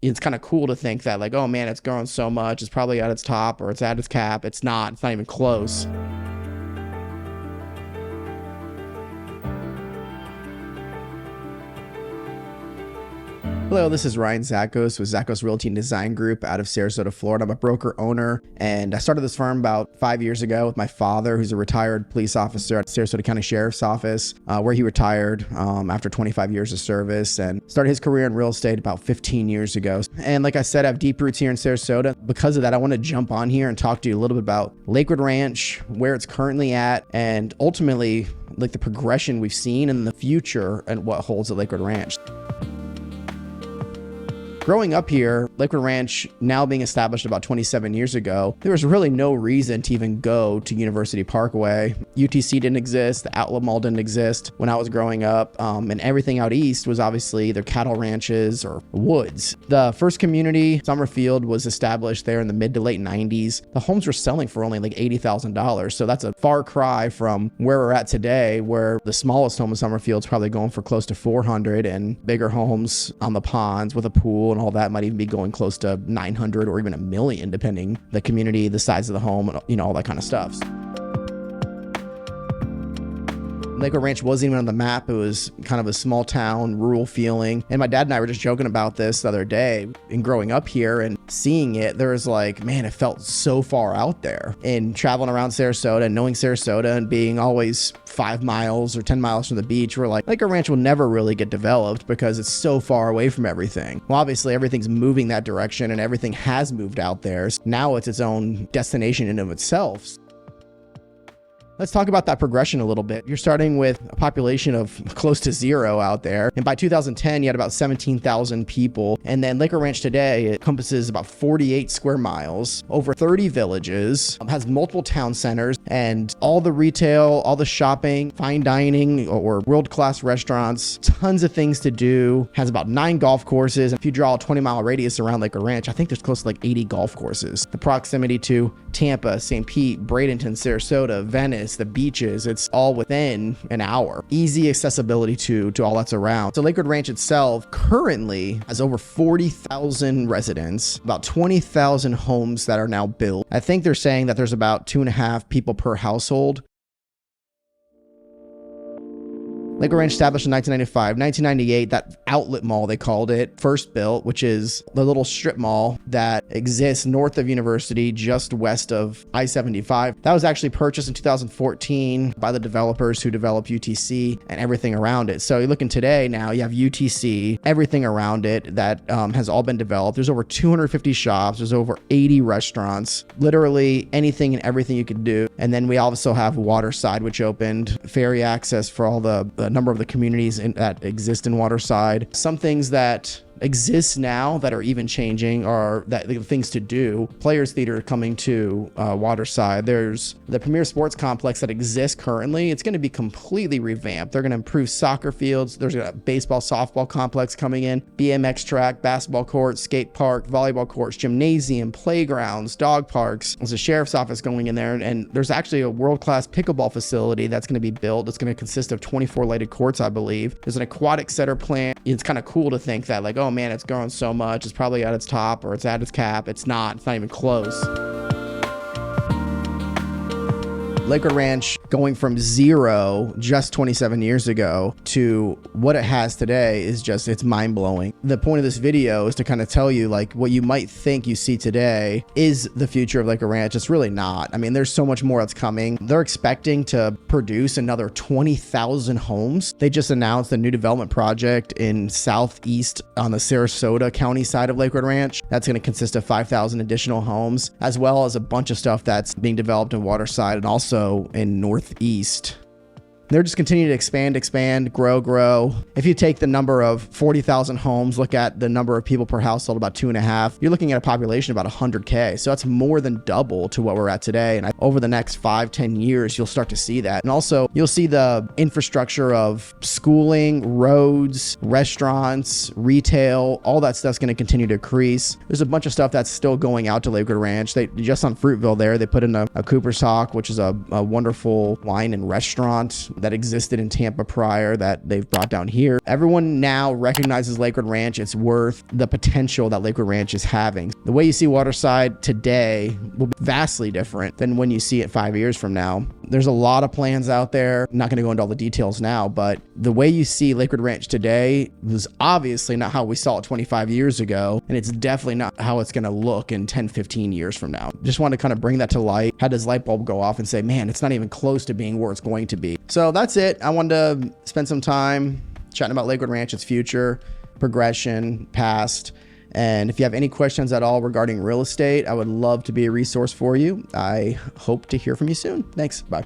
it's kind of cool to think that like, oh man, it's growing so much, it's probably at its top or it's at its cap. It's not even close. Hello, this is Ryan Zachos with Zachos Realty and Design Group out of Sarasota, Florida. I'm a broker owner, and I started this firm about 5 years ago with my father, who's a retired police officer at Sarasota County Sheriff's Office, where he retired after 25 years of service, and started his career in real estate about 15 years ago. And like I said, I have deep roots here in Sarasota. Because of that, I want to jump on here and talk to you a little bit about Lakewood Ranch, where it's currently at, and ultimately like the progression we've seen in the future and what holds at Lakewood Ranch. Growing up here, Lakewood Ranch, now being established about 27 years ago, there was really no reason to even go to University Parkway. UTC didn't exist, the Outlet Mall didn't exist when I was growing up, and everything out east was obviously either cattle ranches or woods. The first community, Summerfield, was established there in the mid to late 90s. The homes were selling for only like $80,000, so that's a far cry from where we're at today, where the smallest home in Summerfield is probably going for close to 400, and bigger homes on the ponds with a pool and all that might even be going close to 900 or even $1 million, depending the community, the size of the home, and all that kind of stuff. Lakewood Ranch wasn't even on the map. It was kind of a small town, rural feeling. And my dad and I were just joking about this the other day. In growing up here and seeing it, there was like, man, it felt so far out there. And traveling around Sarasota and knowing Sarasota and being always 5 miles or 10 miles from the beach, we're like, Lakewood Ranch will never really get developed because it's so far away from everything. Well, obviously everything's moving that direction and everything has moved out there. So now it's its own destination in of itself. Let's talk about that progression a little bit. You're starting with a population of close to 0 out there. And by 2010, you had about 17,000 people. And then Lakewood Ranch today, it encompasses about 48 square miles, over 30 villages, has multiple town centers, and all the retail, all the shopping, fine dining, or world-class restaurants, tons of things to do, has about 9 golf courses. If you draw a 20-mile radius around Lakewood Ranch, I think there's close to like 80 golf courses. The proximity to Tampa, St. Pete, Bradenton, Sarasota, Venice, the beaches, it's all within an hour. Easy accessibility to all that's around. So Lakewood Ranch itself currently has over 40,000 residents, about 20,000 homes that are now built. I think they're saying that there's about 2.5 people per household. Lakewood Ranch established in 1995. 1998, that outlet mall, they called it, first built, which is the little strip mall that exists north of University, just west of I-75. That was actually purchased in 2014 by the developers who developed UTC and everything around it. So you're looking today now, you have UTC, everything around it that has all been developed. There's over 250 shops. There's over 80 restaurants, literally anything and everything you could do. And then we also have Waterside, which opened, ferry access for all the number of the communities that exist in Waterside. Some things that exist now that are even changing are that the things to do. Players Theater coming to Waterside. There's the premier sports complex that exists currently. It's going to be completely revamped. They're going to improve soccer fields. There's a baseball, softball complex coming in, BMX track, basketball courts, skate park, volleyball courts, gymnasium, playgrounds, dog parks. There's a sheriff's office going in there, and there's actually a world-class pickleball facility that's going to be built. It's going to consist of 24 lighted courts, I believe. There's an aquatic center plan. It's kind of cool to think that like, oh man, it's growing so much, it's probably at its top or it's at its cap. It's not even close. Lakewood Ranch going from 0 just 27 years ago to what it has today is just, it's mind-blowing. The point of this video is to kind of tell you like what you might think you see today is the future of Lakewood Ranch. It's really not. I mean, there's so much more that's coming. They're expecting to produce another 20,000 homes. They just announced a new development project in southeast on the Sarasota County side of Lakewood Ranch. That's going to consist of 5,000 additional homes, as well as a bunch of stuff that's being developed in Waterside and also in Northeast. They're just continuing to expand, grow. If you take the number of 40,000 homes, look at the number of people per household, about 2.5, you're looking at a population of about 100K. So that's more than double to what we're at today. And over the next 5-10 years, you'll start to see that. And also you'll see the infrastructure of schooling, roads, restaurants, retail, all that stuff's going to continue to increase. There's a bunch of stuff that's still going out to Lakewood Ranch. They just on Fruitville there, they put in a Cooper's Hawk, which is a wonderful wine and restaurant that existed in Tampa prior that they've brought down here. Everyone now recognizes Lakewood Ranch. It's worth the potential that Lakewood Ranch is having. The way you see Waterside today will be vastly different than when you see it 5 years from now. There's a lot of plans out there. I'm not going to go into all the details now, but the way you see Lakewood Ranch today was obviously not how we saw it 25 years ago, and it's definitely not how it's going to look in 10, 15 years from now. Just want to kind of bring that to light. How does light bulb go off and say, man, it's not even close to being where it's going to be. So that's it. I wanted to spend some time chatting about Lakewood Ranch, its future, progression, past. And if you have any questions at all regarding real estate, I would love to be a resource for you. I hope to hear from you soon. Thanks. Bye.